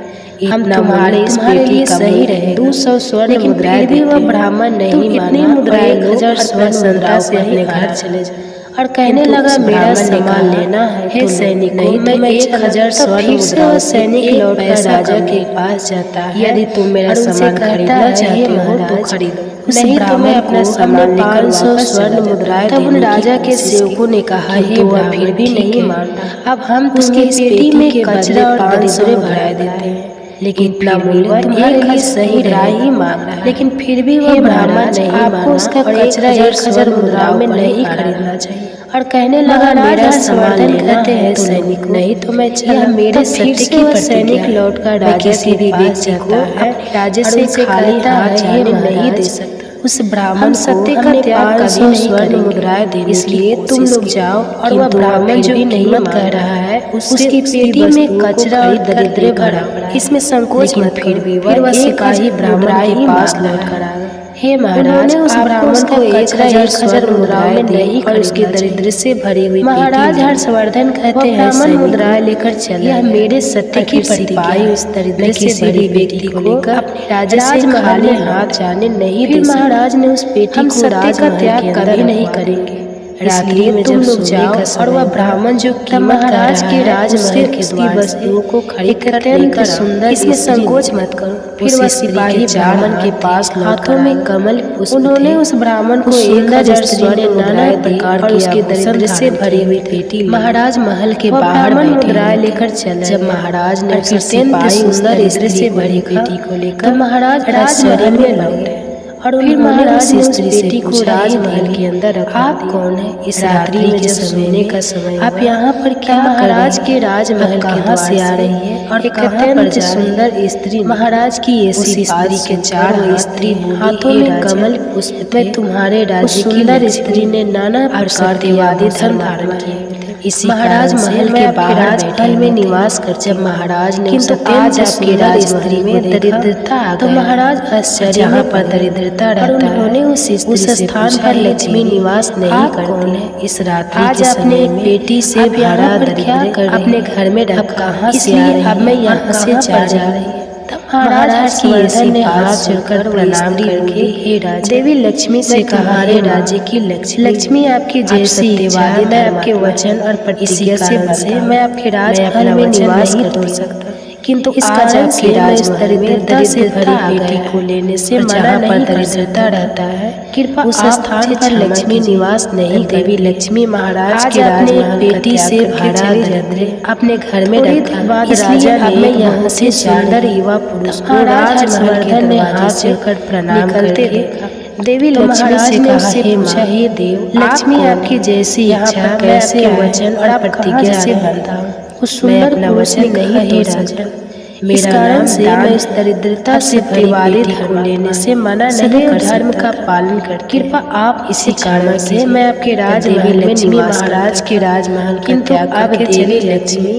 हम तुम्हारे इस पेटी का सही रहे 200 स्वर्ण मुद्राएं भी वह ब्राह्मण नहीं माना मुद्राएं 1000 स्वर्ण मुद्राओं से अपने घर चले जाए और कहने लगा मेरा सामान लेना है सैनिक, नहीं तो मैं 1000 स्वर्ण मुद्रा। सैनिक लौटकर राजा के पास जाता है, यदि तुम मेरा सामान खरीदना चाहते हो तो खरीदो, नहीं तो मैं अपना सामान लेकर 500 स्वर्ण मुद्राएं। तब उन राजा के सेवकों ने कहा हे वह फिर भी नहीं मानता, अब हम उसकी पेटी में कचरा और 500 भरा देते हैं, लेकिन इतना मूल्य तुम्हारे सही राय ही मांग रहा है। लेकिन फिर भी वह ब्राह्मण नहीं, आपको उसका कचरा 1000 मुद्राओं में नहीं खरीदना चाहिए। और कहने लगा मेरा समर्थन करते हैं सैनिक, नहीं तो मैं चला मेरे सत्य की। सैनिक लौटकर राजा के पास जाता है, राजा से खाली हाथ जाने नहीं दे सकता। उस ब्राह्मण सत्य का त्याग कभी नहीं स्वर्ण मुद्राएं देने, इसलिए तुम लोग जाओ। और वह ब्राह्मण जो कीमत कह रहा है उसकी पेटी में कचरा और दरिद्र भरा, इसमें संकोच मत फिर भी वह सिपाही ब्राह्मण के पास लौट कर आ गए। हे महाराज, उस ब्राह्मण को 1000 मुद्राओं में नहीं और उसके दरिद्र से भरी हुई महाराज हर्षवर्धन कहते हैं ब्राह्मण मुद्राएं लेकर चला, यह मेरे सत्य की सिपाही उस दरिद्र से भरी बेटी को लेकर अपने राजा से खाली हाथ जाने नहीं दे। महाराज ने उस बेटी को सत्य का त्याग कभी नहीं करेंगे। रात्रि में तुम लोग जाओ और वह ब्राह्मण जो महाराज के राजमहल के द्वार वस्तुओं को खरीद कर लेकर सुंदर, इसमें संकोच मत करो। फिर वह सिपाही ब्राह्मण के पास हाथों में कमल पुष्प, उन्होंने उस ब्राह्मण को 1000 स्वर्ण नाना प्रकार और उसके दरिद्र से भरी हुई पेटी महाराज महल के बाहर मुद्राएं लेकर चला। जब महाराज ने अत्यंत सुंदर स्त्री से भरी पेटी को लेकर महाराज राजमहल में लौटे और फिर महाराज ने उस बेटी को राजमहल के अंदर रखा। आप कौन है? इस रात्रि में जब सोने का समय, आप यहाँ पर क्या? महाराज के राजमहल कहाँ से आ रही है और एक अत्यंत सुंदर स्त्री महाराज की ऐसी स्त्री के 4 स्त्री हाथों में कमल पुष्प, मैं तुम्हारे राज्य की सुंदर स्त्री ने नाना प्रकार के वादे धर्म धारण किए। इसी महाराज महल के बाहर राजमहल में निवास कर जब महाराज ने किंतु आज आपके राजस्त्री में दरिद्रता आ गई, तो महाराज आश्चर्य में पर दरिद्रता रहता है, उन्होंने उस स्थान पर लक्ष्मी निवास नहीं करती। इस रात्रि आज आपने एक बेटी से भरा दरिद्र अपने घर में रख, कहाँ से आ रही? अब मैं यहाँ से जा रही। महाराज हर्षवर्धन ने हाथ जोड़कर प्रणाम करके हे राजा, देवी लक्ष्मी से कहा हे राज्य की लक्ष्मी आपकी जैसी इच्छा, मैं आपके वचन और प्रतिज्ञा से बसे मैं आपके राजमहल में निवास कर सकता, किंतु इस कारण से मैं इस दरिद्रता से भरी बेटी को लेने से मना नहीं कर सकता रहता है। कृपा उस स्थान पर लक्ष्मी निवास नहीं। देवी लक्ष्मी महाराज के राजमहल बेटी से भरा दरिद्र अपने घर में रखा, इसलिए अब मैं यहाँ से सुंदर युवा पुरुष को राजवर्धन ने हाथ जोड़कर प्रणाम करते देखा। देवी लक्ष्मी से कहा हे देव, लक्ष्मी आपकी जैसी इच्छा कैसे वचन और प्रतिज्ञा से बनता हूँ। उस सुंदर पुरुष ने कहा हे राजा, इस कारण से मैं इस दरिद्रता से परिवारित को लेने से मना नहीं कर सकता। धर्म का पालन कर कृपा आप इसी कारण से मैं आपके राजमहल में निवास महाराज के राजमहल, किंतु अब देवी लक्ष्मी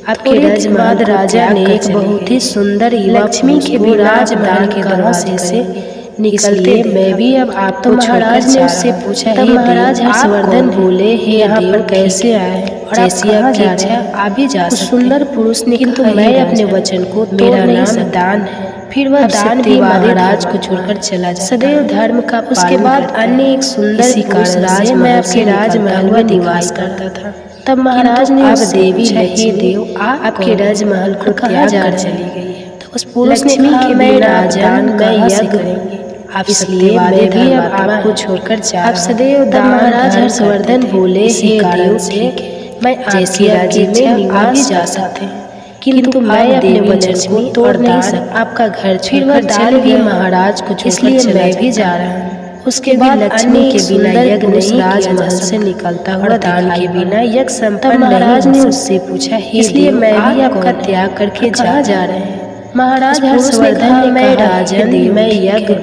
आपके राजमहल राजा ने एक बहुत ही सुंदर लक्ष्मी के भी राजमहल के दरवाजे से निकलते मैं भी अब आप तो महाराज ने उससे पूछा, तब महाराज हर्षवर्धन बोले हे यहाँ पर कैसे आए और जैसी आपकी इच्छा आप भी जा सकते। सुंदर पुरुष ने किंतु मैं अपने वचन को मेरा नाम दान है। फिर वह दान भी महाराज को छोड़कर चला जाता, सदैव धर्म का। उसके बाद अन्य एक सुंदर पुरुष राज मैं आपके राजमहल में निवास करता था। तब महाराज ने आप देवी हे देव आपके राजमहल को त्याग कर चली गई है। तो उस पुरुष ने कहा मैं राजा मैं यज्ञ करेंगे, आप इसलिए मैं भी अब आपको छोड़कर जा आप सदैव दान। महाराज हर्षवर्धन बोले हे देव से मैं जैसी राज्य में निवास जा सकते, किंतु मैं अपने वचन को तोड़ नहीं सकता। आपका घर छोड़कर दान भी महाराज को, इसलिए मैं भी जा रहा हूँ। उसके बाद लक्ष्मी के बिना यज्ञ नहीं राजमहल से निकलता हुआ दान के बिना यज्ञ संपन्न। महाराज ने उससे पूछा इसलिए मैं भी आपका त्याग करके जा रहे हैं। महाराज हर्षवर्धन ने मैं राजन मैं यज्ञ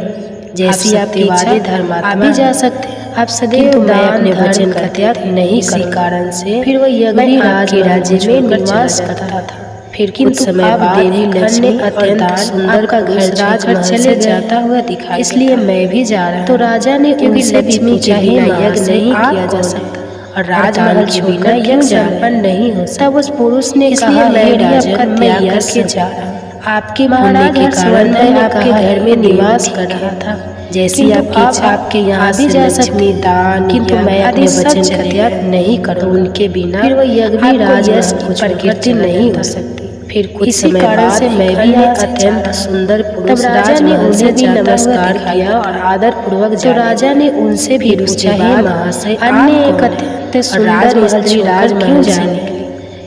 जैसी आपकी इच्छा धर्मात्मा भी जा सकते हैं, आप सदैव मैं अपने वचन का त्याग नहीं किसी कारण से। फिर वह यज्ञ राज के राज्य में निवास करता था। फिर किंतु समय बाद देवी लक्ष्मी अत्यंत सुंदर का घर राजमहल चले जाता हुआ दिखा, इसलिए मैं भी जा रहा। तो राजा ने उनसे लक्ष्मी चाहिए यज्ञ नहीं किया जा सकता और राजमहल के बिना यज्ञ संपन्न नहीं हो सकता। तब उस पुरुष ने कहा मैं आपका त्याग करके जा रहा हूँ, आपके महाराज के कारण मैं आपके घर में निवास कर रहा था, जैसी आपकी इच्छा, आपके यहाँ भी जा सकती दान, किंतु मैं अपने वचन का त्याग नहीं करूँ। उनके बिना फिर वह यज्ञ भी राजयश की प्रकृति नहीं हो सकती। फिर कुछ समय बाद से मैं भी अत्यंत सुंदर पुरुष राजा ने उन्हें भी नमस्कार किया और आदर पूर्वक। तो राजा ने उनसे भी पूछा, हे महाशय, अन्य एक अत्यंत सुंदर स्त्री राजमहल से निकली।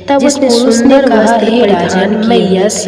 तब उसने सुंदर वस्त्र परिधान मैं यश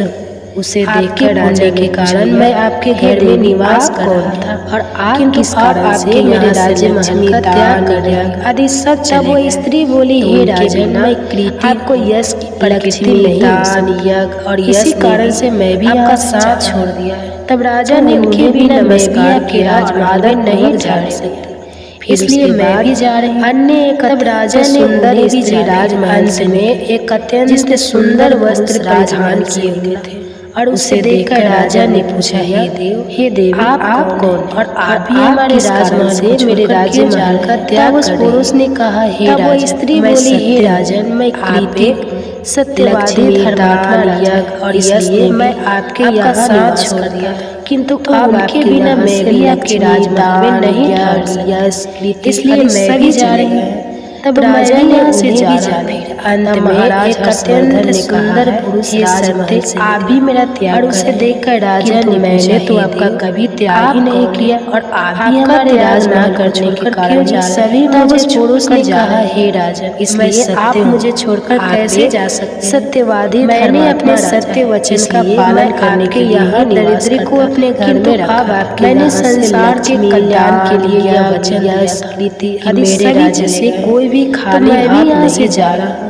उसे देखकर राजा के कारण मैं आपके घर में निवास कर रहा था और आप किस कारण से मेरे राज्य महल का त्याग कर रहे हैं आदि सब। तब वो स्त्री बोली, हे राजन, मैं कृति आपको यश की प्रकृति नहीं, दान, यज्ञ और इसी कारण से मैं भी आपका साथ छोड़ दिया। तब राजा ने उन्हें भी नमस्कार किया, आदर नहीं जा सकते, इसलिए मैं भी जा रही। अन्य एक तब राजा ने सुंदर स्त्री राजमहल में एक अत्यंत जिसने सुंदर वस्त्र परिधान किए हुए थे और उसे देखकर राजा ने पूछा, हे देव, आप कौन और आप भी हमारे राजमहल से मेरे राज्य महल का त्याग। उस पुरुष ने कहा, हे राजन, स्त्री बोली, हे राजन, मैं कृति सत्यवादी धर्मात्मा यज्ञ और इसलिए मैं आपके यहाँ साथ छोड़ दिया, किंतु अब आपके बिना मैं भी आपके राजमहल में नहीं ठहर सकती, इसलिए मैं भी जा रही हूँ। तब राजा यहाँ से जा फिर अंत में एक अत्यंत सुंदर पुरुष सत्य आप भी मेरा त्याग। और उसे देखकर राजा ने, मैंने तो आपका कभी त्याग ही नहीं किया और आप भी हमारे राज ना करने के कारण सभी। तब उस पुरुष ने कहा, हे राजा, इसलिए आप मुझे छोड़कर कैसे जा सकते? सत्यवादी, मैंने अपने सत्य वचन का पालन करने के यहाँ दरिद्र को अपने घर में रखा। मैंने संसार के कल्याण के लिए यह वचन या स्मृति मेरे राज्य से कोई भी खाली हाथ नहीं जा रहा।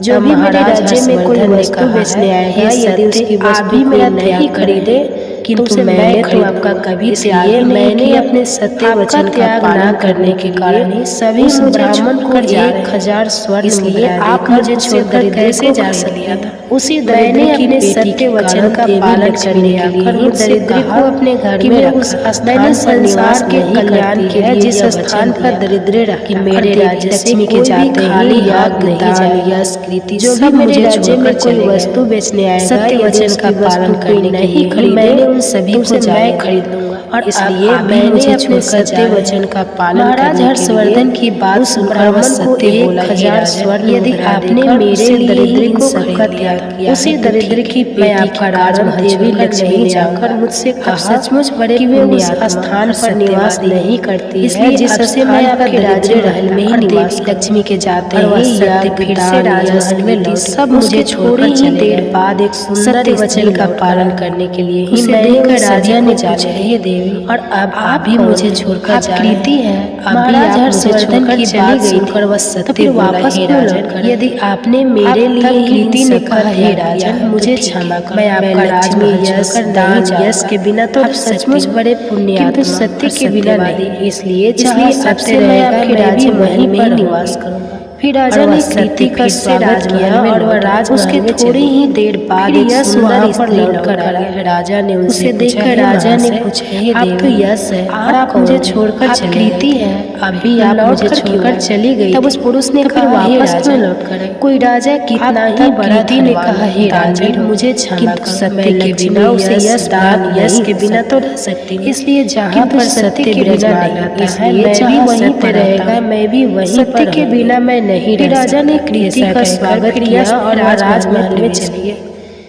जो भी मेरे राज्य में कोई वस्तु बेचने आएगा, यदि उसकी वस्तु भी मेरा नहीं खरीदे, किंतु मैंने तो आपका कभी त्याग मैंने अपने सत्य वचन का पालन करने के कारण सभी ब्राह्मण को 1000 स्वर्ण, इसलिए आप मुझे छोड़कर कैसे जा सकते था? उसी मैंने अपने सत्य वचन का पालन करने के लिए दरिद्र को अपने घर में रखा। मैंने संसार के कल्याण के लिए जिस स्थान पर दरिद्र रखा, मेरे राज्य से कोई भी खाली याद नहीं जाए। स्मृति जो भी मेरे राज्य में कोई वस्तु बेचने आएगा, सत्य वचन का पालन करने के लिए मैंने उन सभी को मैं खरीद लूंगा और इसलिए मैंने अपने सत्य वचन का पालन। महाराज हर्षवर्धन की बात सुनकर ब्राह्मण को 1000 स्वर्ण, यदि आपने मेरे दरिद्र को त्याग किया, उसी दरिद्र की मैं आपका राजमहल देवी लक्ष्मी जाकर मुझसे कहा, सचमुच बड़े कि वे उस स्थान पर निवास नहीं करती, इसलिए जिस से मैं आपके राज्य महल में ही निवास लक्ष्मी के जाते हैं फिर से राजमहल में लौट। सब मुझे थोड़ी ही देर बाद एक सुंदर वचन का पालन करने के लिए ही मैंने राजा ने पूछा, हे देवी, और अब आप भी मुझे छोड़कर जा कृति है। महाराज हर्षवर्धन की बात सुनकर वह सत्य वापस लौटकर, यदि आपने मेरे लिए कृति ने कहा, हे राजन, मुझे क्षमा कर, मैं आपका राज में यश दान यश के बिना तो सचमुच बड़े पुण्य, किंतु सत्य के बिना नहीं, इसलिए सबसे मैं आपके राज्य महल में ही निवास करूंगा। फिर राजा ने कृति का स्वागत किया और वह राज उसके थोड़ी ही देर बाद एक सुंदर स्त्री लौटकर आया। राजा ने उसे देखकर राजा ने पूछा, हे देवी, आप तो यश है और आप मुझे छोड़कर कृति है, अभी आप मुझे छोड़कर चली गई। तब उस पुरुष ने कहा, वापस क्यों लौटकर? कोई राजा कितना ही बड़ा ने कहा, हे राजन, मुझे क्षमा कर, सत्य के बिना उसे यश दान यश के बिना तो रह सकती, इसलिए जहाँ पर सत्य के बिना नहीं, इसलिए जहाँ वहीं पर रहेगा मैं भी वहीं, सत्य के बिना मैं नहीं। राजा ने कृति का स्वागत किया और राजमहल में चली गई।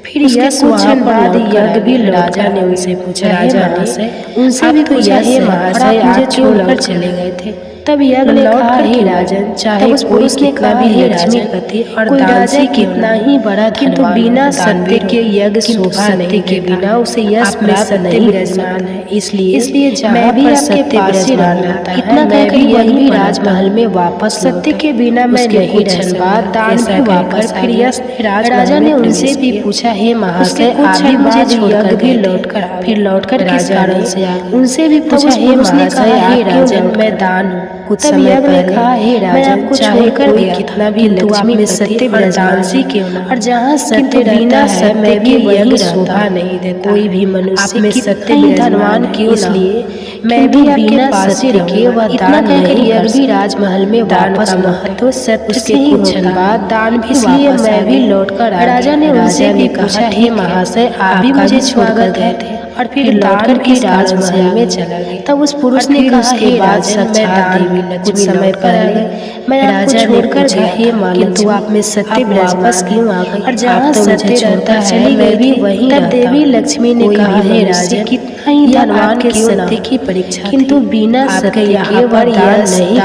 फिर यह कुछ बाद यज्ञ भी राजा ने उनसे पूछा, राजा ने उनसे भी पूछा, हे महाशय, आप छोड़कर चले गए थे? तब यज्ञ ने कहा, हे राजन, चाहे उस पुरुष ने कहा, हे लक्ष्मीपति और कोई राजा कितना ही बड़ा, किंतु बिना सत्य के यज्ञ शोभा नहीं के बिना उसे यश प्राप्त नहीं विराजमान है, इसलिए जहाँ भी आपके पास ही रहना इतना कहकर यज्ञ भी राजमहल में वापस। सत्य के बिना मैं नहीं रह बाद दान भी वापस। फिर यश राजा ने उनसे भी पूछा, हे महाशय, आप भी मुझे छोड़कर भी लौटकर, फिर लौटकर किस कारण से आए? उनसे भी पूछा, हे महाशय, हे राजन, मैं दान हूँ। कुछ समय पहले मैं आपको छोड़कर गया, कितना भी लक्ष्मी में सत्य दानसी क्यों न, और जहाँ सत्य बिना सत्य के वही शोभा नहीं देता, कोई भी मनुष्य में सत्य धनवान क्यों, इसलिए मैं भी बिना सत्य के वह दान नहीं कर सकती। राजमहल में दान का महत्व सत्य से ही होता है। दान भी इसलिए मैं भी लौट कर राजा ने उनसे भी कहा, हे महाशय, आप भी मुझे छोड़कर गए थे और फिर लौटकर भी राजमहल में चला गया। तब उस पुरुष ने कहा, हे राजन, मैं दान कुछ समय पहले मैं आपको छोड़कर गया, हे किंतु आप में सत्य वापस क्यों आ गई? और जहाँ सत्य रहता है मैं भी वहीं रहता। तब देवी लक्ष्मी ने कहा, हे राजन, कितना ही धनवान के सत्य की परीक्षा, किंतु बिना सत्य के वह दान नहीं,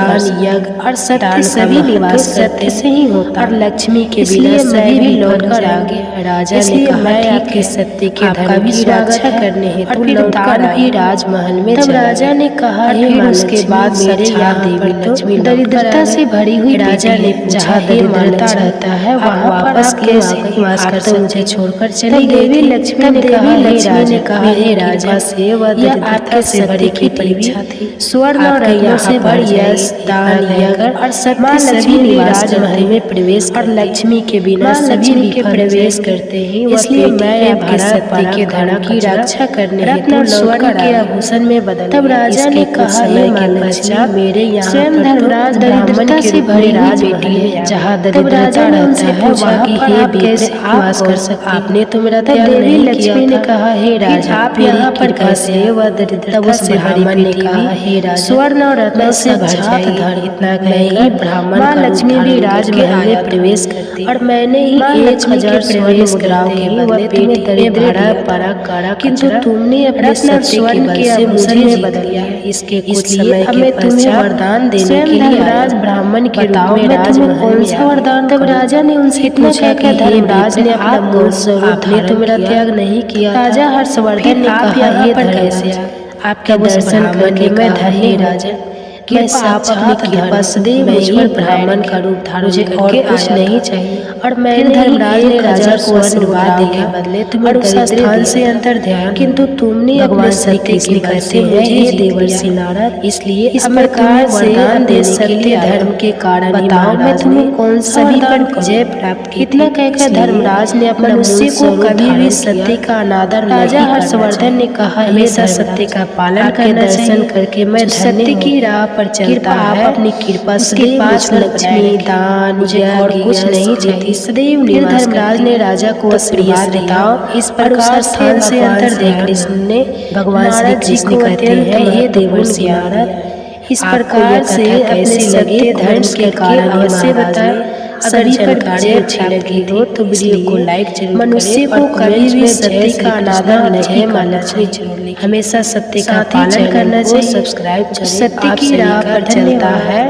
यज्ञ और सत्य सभी निवास सत्य से ही होता और लक्ष्मी के बिना सभी भी लौट कर आ गया। राजा ने कहा, मैं आपके सत्य के धर्म की रक्षा करने हेतु लौटकर भी राजमहल में। तब राजा ने कहा, हे उसके बाद मेरे यहाँ देवी लक्ष्मी दरिद्रता से भरी हुई। राजा ने जहाँ दरिद्रता रहता है वहाँ वापस कैसे निवास कर सकते? मुझे छोड़कर चली गई। देवी लक्ष्मी ने कहा, हे राजा, से वह दरिद्रता से भरी की परीक्षा थी। स्वर्ण और रत्नों से भरी यश, दान, यज्ञ और सत्य सभी राजमहल में प्रवेश और लक्ष्मी के बिना सभी के प्रवेश करते हैं। इसलिए मैं आपके सत्य के धर्म की रक्षा करने रत्न और स्वर्ण के आभूषण में बदल। तब राजा ने कहा, हे महाराज, मेरे यहाँ स्वयं धर्मराज दरिद्रता से भरी राजमहल है, जहाँ दरिद्रता रहता है वहाँ की आप कैसे निवास कर सकते? आपने तो मेरा त्याग नहीं किया। लक्ष्मी ने कहा, हे राजा, आप यहाँ पर कैसे? वह दरिद्रता से ब्राह्मण ने कहा, हे राजा, स्वर्ण और रत्न से भर जाएगी। इतना कहकर ब्राह्मण माँ लक्ष्मी भी राजमहल में प्रवेश करती और मैंने ही 1000 स्वर्ण मुद्राओं के बदले तुम्हें दरिद्र परा करा, किंतु तुमने अपने सत्य के बल से मुझे बदल दिया। इसके कुछ समय के तुम्हें वरदान देने के लिए राज ब्राह्मण के रूप में राजमहल कौन सा वरदान? तब राजा ने उनसे पूछा कि धर्मराज ने अपना मूल स्वरूप तो मेरा त्याग नहीं किया। राजा हर्षवर्धन ने कहा, हे कैसे आपके दर्शन करके मैं धन्य राजा मैं आप अपनी कृपा सदैव मुझ पर ब्राह्मण का रूप धारण मुझे और कुछ नहीं चाहिए। और मैंने धर्मराज ने राजा को आशीर्वाद देने बदले तुम्हें उस स्थान से अंतर ध्यान, किंतु तुमने अपने सत्य के कहते हैं, हे देवर्षि नारद, इसलिए इस प्रकार से अपने सत्य धर्म के कारण बताओ मैं तुम्हें कौन सा वरदान विजय प्राप्त की? इतना कहकर धर्मराज ने अपने मनुष्य को कभी भी सत्य का अनादर। राजा हर्षवर्धन ने कहा, हमेशा सत्य का पालन के दर्शन करके मैं सत्य की राह पर चलता है। अपनी कृपा से पास लक्ष्मी, दान, मुझे और कुछ नहीं चाहिए, सदैव निवास। धर्मराज ने राजा को आशीर्वाद दिया। इस प्रकार स्थान से अंतर देख कृष्ण ने भगवान श्री कृष्ण कहते हैं, हे देवर्षि नारद, इस प्रकार से अपने सत्य धर्म के कारण अवश्य बताएं। अगर जानकारी अच्छी लगी हो तो वीडियो को लाइक जरूर करें। मनुष्य को कभी भी सत्य का अनादर नहीं करना चाहिए, हमेशा सत्य का पालन करना चाहिए। सब्सक्राइब सत्य की राह पर चलता है।